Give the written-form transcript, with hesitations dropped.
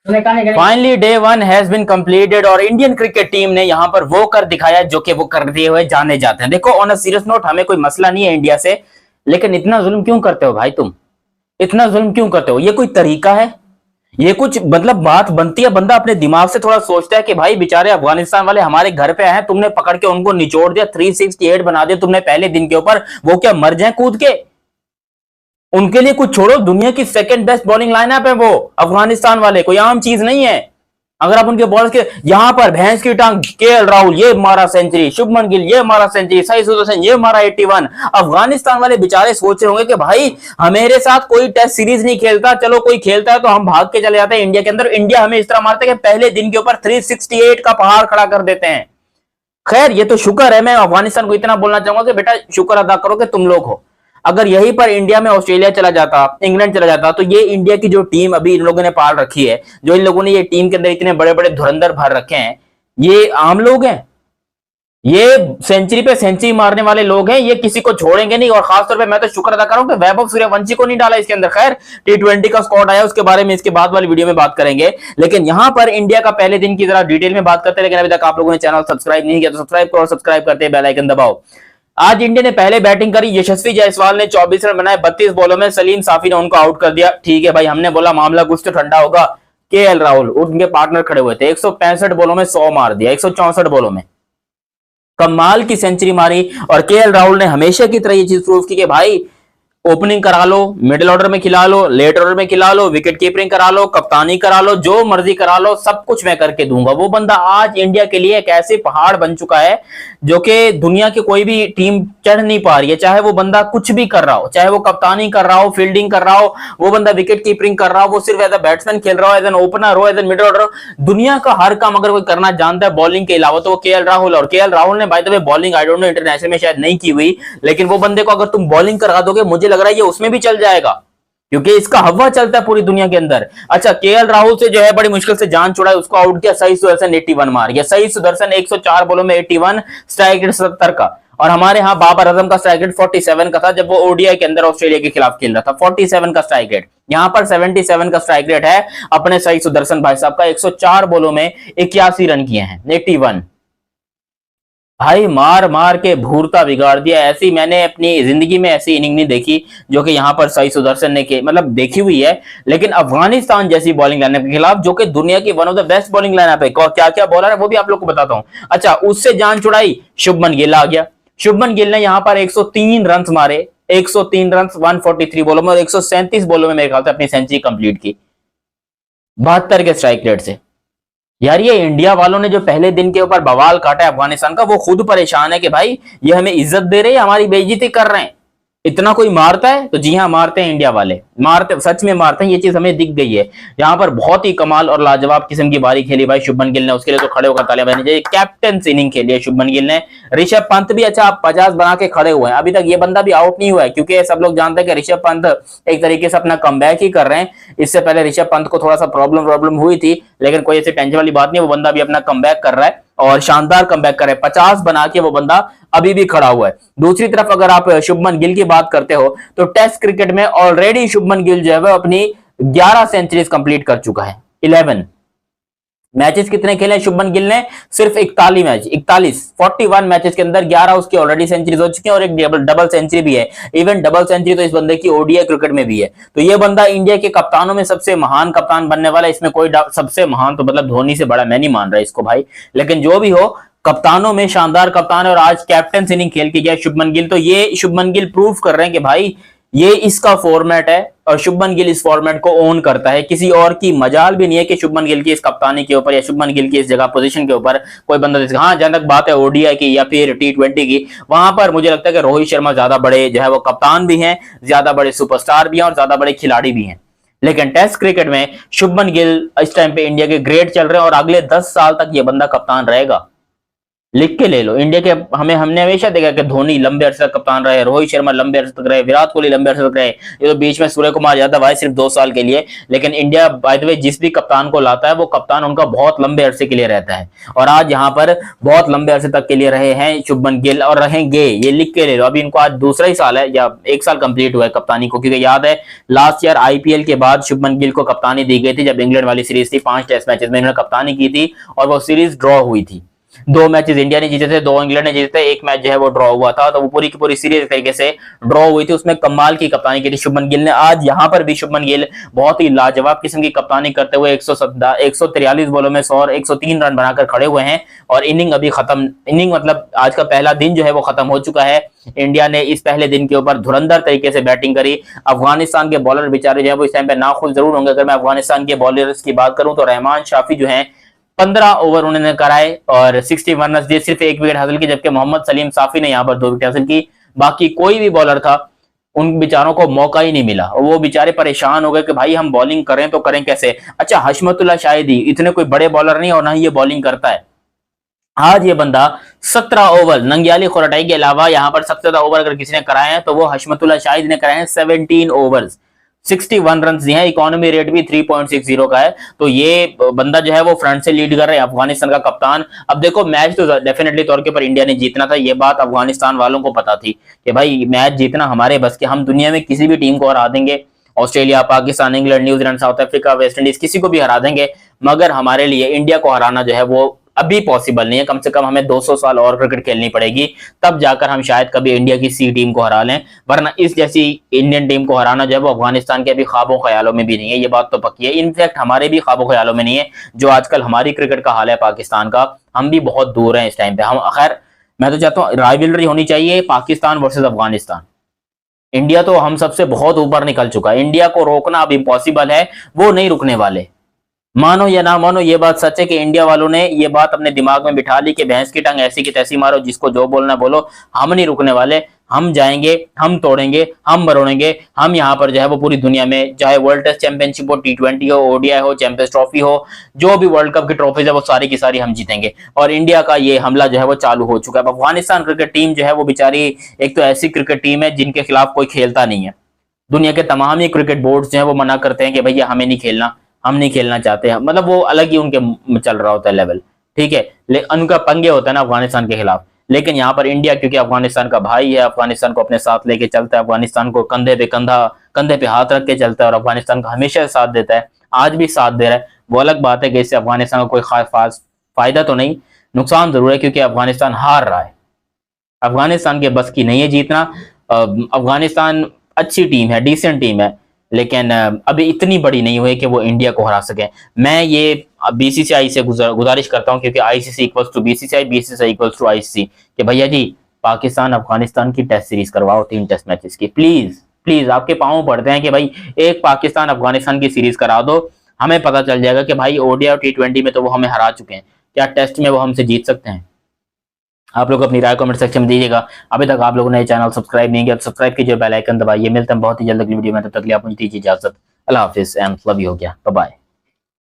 Finally day one has been completed और Indian cricket team ने यहां पर वो कर दिखाया जो कि वो करते हुए जाने जाते हैं। देखो, ऑन अ सीरियस नोट, हमें कोई मसला नहीं है इंडिया से, लेकिन इतना जुल्म क्यों करते हो भाई तुम? इतना जुल्म क्यों करते हो? ये कोई तरीका है? ये कुछ मतलब बात बनती है? बंदा अपने दिमाग से थोड़ा सोचता है कि भाई बेचारे अफगानिस्तान वाले हमारे घर पे आए हैं, तुमने पकड़ के उनको निचोड़ दिया, 368 बना दिया तुमने पहले दिन के ऊपर। वो क्या मर जाए कूद के? उनके लिए कुछ छोड़ो, दुनिया की सेकंड बेस्ट बॉलिंग लाइनअप है वो अफगानिस्तान वाले, कोई आम चीज नहीं है। अगर आप उनके बॉलर्स के यहां पर भैंस की टांग, केएल राहुल ये मारा सेंचुरी, शुभमन गिल ये मारा सेंचुरी, सही सुदर्शन ये मारा 81। अफगानिस्तान वाले बेचारे सोच रहे होंगे कि भाई हमारे साथ कोई टेस्ट सीरीज नहीं खेलता, चलो कोई खेलता है तो हम भाग के चले जाते हैं इंडिया के अंदर। इंडिया हमें इस तरह मारते हैं कि पहले दिन के ऊपर 368 का पहाड़ खड़ा कर देते हैं। खैर, ये तो शुक्र है, मैं अफगानिस्तान को इतना बोलना चाहूंगा कि बेटा शुक्र अदा करो कि तुम लोग हो। अगर यहीं पर इंडिया में ऑस्ट्रेलिया चला जाता, इंग्लैंड चला जाता, तो ये इंडिया की जो टीम अभी इन लोगों ने पाल रखी है, जो इन लोगों ने ये टीम के अंदर इतने बड़े बड़े धुरंधर भर रखे हैं, ये आम लोग हैं? ये सेंचुरी पे सेंचुरी मारने वाले लोग हैं, ये किसी को छोड़ेंगे नहीं। और खासतौर पे मैं तो शुक्र अदा कर रहा हूं कि वैभव सूर्यवंशी को नहीं डाला इसके अंदर। खैर, T20 का स्क्वाड आया, उसके बारे में इसके बाद वाली वीडियो में बात करेंगे। लेकिन यहां पर इंडिया का पहले दिन की जरा डिटेल में बात करते हैं। लेकिन अभी तक आप लोगों ने चैनल सब्सक्राइब नहीं किया तो सब्सक्राइब करो, सब्सक्राइब करते बेल आइकन दबाओ। आज इंडिया ने पहले बैटिंग करी, यशस्वी जायसवाल ने 24 रन बनाए 32 बॉलों में, सलीम साफी ने उनको आउट कर दिया। ठीक है भाई, हमने बोला मामला कुछ तो ठंडा होगा। केएल राहुल उनके पार्टनर खड़े हुए थे, 165 बॉलों में 100 मार दिया, 164 बॉलों में कमाल की सेंचुरी मारी। और केएल राहुल ने हमेशा की तरह ये चीज प्रूव की कि भाई ओपनिंग करा लो, मिडिल ऑर्डर में खिला लो, लेट ऑर्डर में खिला लो, विकेट कीपिंग करा लो, कप्तानी करा लो, जो मर्जी करा लो, सब कुछ मैं करके दूंगा। वो बंदा आज इंडिया के लिए एक ऐसे पहाड़ बन चुका है जो कि दुनिया की कोई भी टीम चढ़ नहीं पा रही है। चाहे वो बंदा कुछ भी कर रहा हो, चाहे वो कप्तानी कर रहा हो, फील्डिंग कर रहा हो, वो बंदा विकेट कीपिंग कर रहा हो, वो सिर्फ एज अ बैट्समैन खेल रहा हो, एज एन ओपनर हो, एज एन मिडिल ऑर्डर, दुनिया का हर काम अगर कोई करना जानता है बॉलिंग के अलावा तो वो केएल राहुल। और केएल राहुल ने by the way bowling I don't know international में शायद नहीं की हुई, लेकिन वो बंदे को अगर तुम बॉलिंग करा दोगे, मुझे लग रहा है ये उसमें भी चल जाएगा, क्योंकि इसका हवा चलता है पूरी दुनिया के अंदर। अच्छा, केएल राहुल से जो है बड़ी मुश्किल से जान छुड़ाई, उसको आउट किया सही सुदर्शन, 81 मार गया। सही सुदर्शन 104 बॉलों में 81, स्ट्राइक रेट 70 का। और हमारे यहाँ बाबर आजम का स्ट्राइक रेट 47 का था जब वो ओडीआई के अंदर ऑस्ट्रेलिया के खिलाफ खेल रहा था, 47 का स्ट्राइक रेट। यहां पर 77 का स्ट्राइक रेट है अपने सही सुदर्शन भाई साहब का। 104 बॉलों में 81 रन किए हैं, 81। भाई मार मार के भूरता बिगाड़ दिया। ऐसी मैंने अपनी जिंदगी में ऐसी इनिंग नहीं देखी जो कि यहां पर सही सुदर्शन ने के मतलब देखी हुई है, लेकिन अफगानिस्तान जैसी बॉलिंग लाइनअप के खिलाफ, जो कि दुनिया की one of the best bowling lineup है, क्या क्या बॉलर है वो भी आप लोग को बताता हूं। अच्छा, उससे जान छुड़ाई शुभमन गिल आ गया। शुभमन गिल ने यहां पर 103 रन मारे, 103 रन 143 बॉलों में, और 137 बॉलों में मेरे ख्याल से अपनी सेंचुरी कंप्लीट की 72 के स्ट्राइक रेट से। यार, ये इंडिया वालों ने जो पहले दिन के ऊपर बवाल काटा है अफगानिस्तान का, वो खुद परेशान है कि भाई ये हमें इज्जत दे रहे हैं, हमारी बेइज्जती कर रहे हैं। इतना कोई मारता है तो जी हाँ मारते हैं, इंडिया वाले मारते, सच में मारते हैं, ये चीज हमें दिख गई है। यहाँ पर बहुत ही कमाल और लाजवाब किस्म की बारी खेली भाई शुभमन गिल ने, उसके लिए तो खड़े होकर तालियां बजानी चाहिए। कैप्टन इनिंग खेली है शुभमन गिल ने। ऋषभ पंत भी अच्छा 50 बना के खड़े हुए हैं, अभी तक ये बंदा भी आउट नहीं हुआ है, क्योंकि सब लोग जानते हैं कि ऋषभ पंत एक तरीके से अपना कमबैक ही कर रहे हैं। इससे पहले ऋषभ पंत को थोड़ा सा प्रॉब्लम हुई थी, लेकिन कोई ऐसी टेंशन वाली बात नहीं, वो बंदा भी अपना कमबैक कर रहा है और शानदार कमबैक कर रहा है। 50 बना के वो बंदा अभी भी खड़ा हुआ है। दूसरी तरफ अगर आप शुभमन गिल की बात करते हो तो टेस्ट क्रिकेट में ऑलरेडी शुभमन गिल जो है वो अपनी 11 सेंचुरीज कंप्लीट कर चुका है। 11 मैचेस कितने खेले शुभमन गिल ने? सिर्फ 41 मैचेस के अंदर 11 उसकी ऑलरेडी सेंचुरीज हो चुकी हैं, और एक डबल सेंचुरी भी है। इवन डबल सेंचुरी तो इस बंदे की ओडीआई क्रिकेट में भी है। तो ये बंदा इंडिया के कप्तानों में सबसे महान कप्तान बनने वाला है, इसमें कोई सबसे महान तो मतलब धोनी से बड़ा मैं नहीं मान रहा इसको भाई, लेकिन जो भी हो कप्तानों में शानदार कप्तान है। और आज कैप्टन इनिंग खेल के गया शुभमन गिल, तो ये शुभमन गिल प्रूव कर रहे हैं कि भाई ये इसका फॉर्मेट है और शुभमन गिल इस फॉर्मेट को ओन करता है। किसी और की मजाल भी नहीं है कि शुभमन गिल की इस कप्तानी के ऊपर या शुभमन गिल की इस जगह पोजीशन के ऊपर कोई बंदा, हाँ जहां तक बात है ओडीआई की या फिर T20 की, वहां पर मुझे लगता है कि रोहित शर्मा ज्यादा बड़े जो है वो कप्तान भी हैं, ज्यादा बड़े सुपरस्टार भी हैं और ज्यादा बड़े खिलाड़ी भी हैं। लेकिन टेस्ट क्रिकेट में शुभमन गिल इस टाइम पे इंडिया के ग्रेट चल रहे हैं और अगले 10 साल तक ये बंदा कप्तान रहेगा। लिख के ले लो। इंडिया के हमने हमेशा देखा कि धोनी लंबे अरसे तक कप्तान रहे, रोहित शर्मा लंबे अरसे तक रहे, विराट कोहली लंबे अरसे तक रहे, ये तो बीच में सूर्य कुमार यादव आए सिर्फ 2 साल के लिए। लेकिन इंडिया बाय द वे जिस भी कप्तान को लाता है वो कप्तान उनका बहुत लंबे अरसे के लिए रहता है। और आज यहाँ पर बहुत लंबे अरसे तक के लिए रहे हैं शुभमन गिल और रहेंगे, ये लिख के ले लो। अभी इनको आज दूसरा ही साल है या 1 साल कंप्लीट हुआ है कप्तानी को, क्योंकि याद है लास्ट ईयर आईपीएल के बाद शुभमन गिल को कप्तानी दी गई थी जब इंग्लैंड वाली सीरीज थी, 5 टेस्ट मैचेस में इन्होंने कप्तानी की थी और वो सीरीज ड्रॉ हुई थी। 2 मैचेस इंडिया ने जीते थे, 2 इंग्लैंड ने जीते थे, 1 मैच जो है वो ड्रॉ हुआ था। तो वो पूरी की पूरी सीरीज तरीके से ड्रॉ हुई थी, उसमें कमाल की कप्तानी की थी शुभमन गिल ने। आज यहां पर भी शुभमन गिल बहुत ही लाजवाब किस्म की कप्तानी करते हुए 143 बॉलों में 100 और 103 रन बनाकर खड़े हुए हैं। और इनिंग अभी खत्म, इनिंग मतलब आज का पहला दिन जो है वो खत्म हो चुका है। इंडिया ने इस पहले दिन के ऊपर धुरंधर तरीके से बैटिंग करी। अफगानिस्तान के बॉलर बेचारे जो है वो इस टाइम पे नाखुश जरूर होंगे। अगर मैं अफगानिस्तान के बॉलर्स की बात करूं तो रहमान शाफी जो है 15 ओवर उन्होंने कराए और 61 रन दिए, सिर्फ 1 विकेट हासिल की, जबकि मोहम्मद सलीम साफी ने यहाँ पर 2 विकेट हासिल की। बाकी कोई भी बॉलर था उन बेचारों को मौका ही नहीं मिला, वो बेचारे परेशान हो गए कि भाई हम बॉलिंग करें तो करें कैसे। अच्छा, हशमतुल्लाह शाहिदी इतने कोई बड़े बॉलर नहीं और ना ही ये बॉलिंग करता है। आज ये बंदा 17 ओवर, नंग्याली खोराटाई के अलावा यहाँ पर सबसे ज्यादा ओवर अगर किसी ने कराए हैं तो वो हशमतुल्लाह शाहिद ने कराए हैं। 17 ओवर्स, 61 रन दिए हैं, इकोनॉमी रेट भी 3.60 का है। तो ये बंदा जो है वो फ्रंट से लीड कर रहे हैं, अफगानिस्तान का कप्तान। अब देखो मैच तो डेफिनेटली तौर के पर इंडिया ने जीतना था, ये बात अफगानिस्तान वालों को पता थी कि भाई मैच जीतना हमारे बस के, हम दुनिया में किसी भी टीम को हरा देंगे, Australia, Pakistan, England, New Zealand, south Africa, West Indies, किसी को भी हरा देंगे। मगर हमारे लिए इंडिया को हराना जो है वो अभी पॉसिबल नहीं है। कम से कम हमें 200 साल और क्रिकेट खेलनी पड़ेगी, तब जाकर हम शायद कभी इंडिया की सी टीम को हरा लें। वरना इस जैसी इंडियन टीम को हराना जो है वो अफगानिस्तान के भी ख्वाबों ख्यालों में भी नहीं है, ये बात तो पक्की है। इनफैक्ट हमारे भी ख्वाबों ख्यालों में नहीं है। जो आजकल हमारी क्रिकेट का हाल है पाकिस्तान का, हम भी बहुत दूर हैं इस टाइम पे। हम खैर मैं तो चाहता हूँ राइवलरी होनी चाहिए पाकिस्तान वर्सेस अफगानिस्तान। इंडिया तो हम सबसे बहुत ऊपर निकल चुका है, इंडिया को रोकना अब इम्पॉसिबल है, वो नहीं रुकने वाले। मानो या ना मानो ये बात सच है कि इंडिया वालों ने ये बात अपने दिमाग में बिठा ली कि भैंस की टांग ऐसी की तैसी मारो, जिसको जो बोलना बोलो, हम नहीं रुकने वाले। हम जाएंगे, हम तोड़ेंगे, हम मरोड़ेंगे। हम यहाँ पर जो है वो पूरी दुनिया में, चाहे वर्ल्ड टेस्ट चैंपियनशिप हो, T20 हो, ओडीआई हो, चैंपियंस ट्रॉफी हो, जो भी वर्ल्ड कप की ट्रॉफीज है वो सारी की सारी हम जीतेंगे। और इंडिया का ये हमला जो है वो चालू हो चुका है। अफगानिस्तान क्रिकेट टीम जो है वो बेचारी एक तो ऐसी क्रिकेट टीम है जिनके खिलाफ कोई खेलता नहीं है। दुनिया के तमाम ही क्रिकेट बोर्ड्स जो है वो मना करते हैं कि भैया हमें नहीं खेलना, हम नहीं खेलना चाहते हैं। मतलब वो अलग ही उनके चल रहा होता है लेवल, ठीक है, लेकिन उनका पंगे होता है ना अफगानिस्तान के खिलाफ। लेकिन यहाँ पर इंडिया क्योंकि अफगानिस्तान का भाई है, अफगानिस्तान को अपने साथ लेके चलता है, अफगानिस्तान को कंधे पे हाथ रख के चलता है और अफगानिस्तान का हमेशा साथ देता है, आज भी साथ दे रहा है। वो अलग बात है कि इससे अफगानिस्तान का कोई खास फायदा तो नहीं, नुकसान जरूर है, क्योंकि अफगानिस्तान हार रहा है। अफगानिस्तान के बस की नहीं है जीतना। अफगानिस्तान अच्छी टीम है, डिसेंट टीम है, लेकिन अभी इतनी बड़ी नहीं हुई कि वो इंडिया को हरा सके। मैं ये बीसीसीआई से गुजारिश करता हूं, क्योंकि ICC equals to BCCI, BCCI equals to ICC, कि भैया जी पाकिस्तान अफगानिस्तान की टेस्ट सीरीज करवाओ, 3 टेस्ट मैचेस की, प्लीज प्लीज आपके पांव पड़ते हैं कि भाई एक पाकिस्तान अफगानिस्तान की सीरीज करा दो। हमें पता चल जाएगा कि भाई ओडीआई और T20 में तो वो हमें हरा चुके हैं, क्या टेस्ट में वो हमसे जीत सकते हैं। आप लोग अपनी राय कमेंट सेक्शन में दीजिएगा। अभी तक आप लोगों ने चैनल सब्सक्राइब नहीं किया तो सब्सक्राइब कीजिए, बेल आइकन दबाइए। मिलते हैं बहुत ही जल्द अगली वीडियो में, तब तक के लिए आप मुझे दीजिए इजाजत। अल्लाह हाफिज एंड लव यू हो गया, बाय बाय।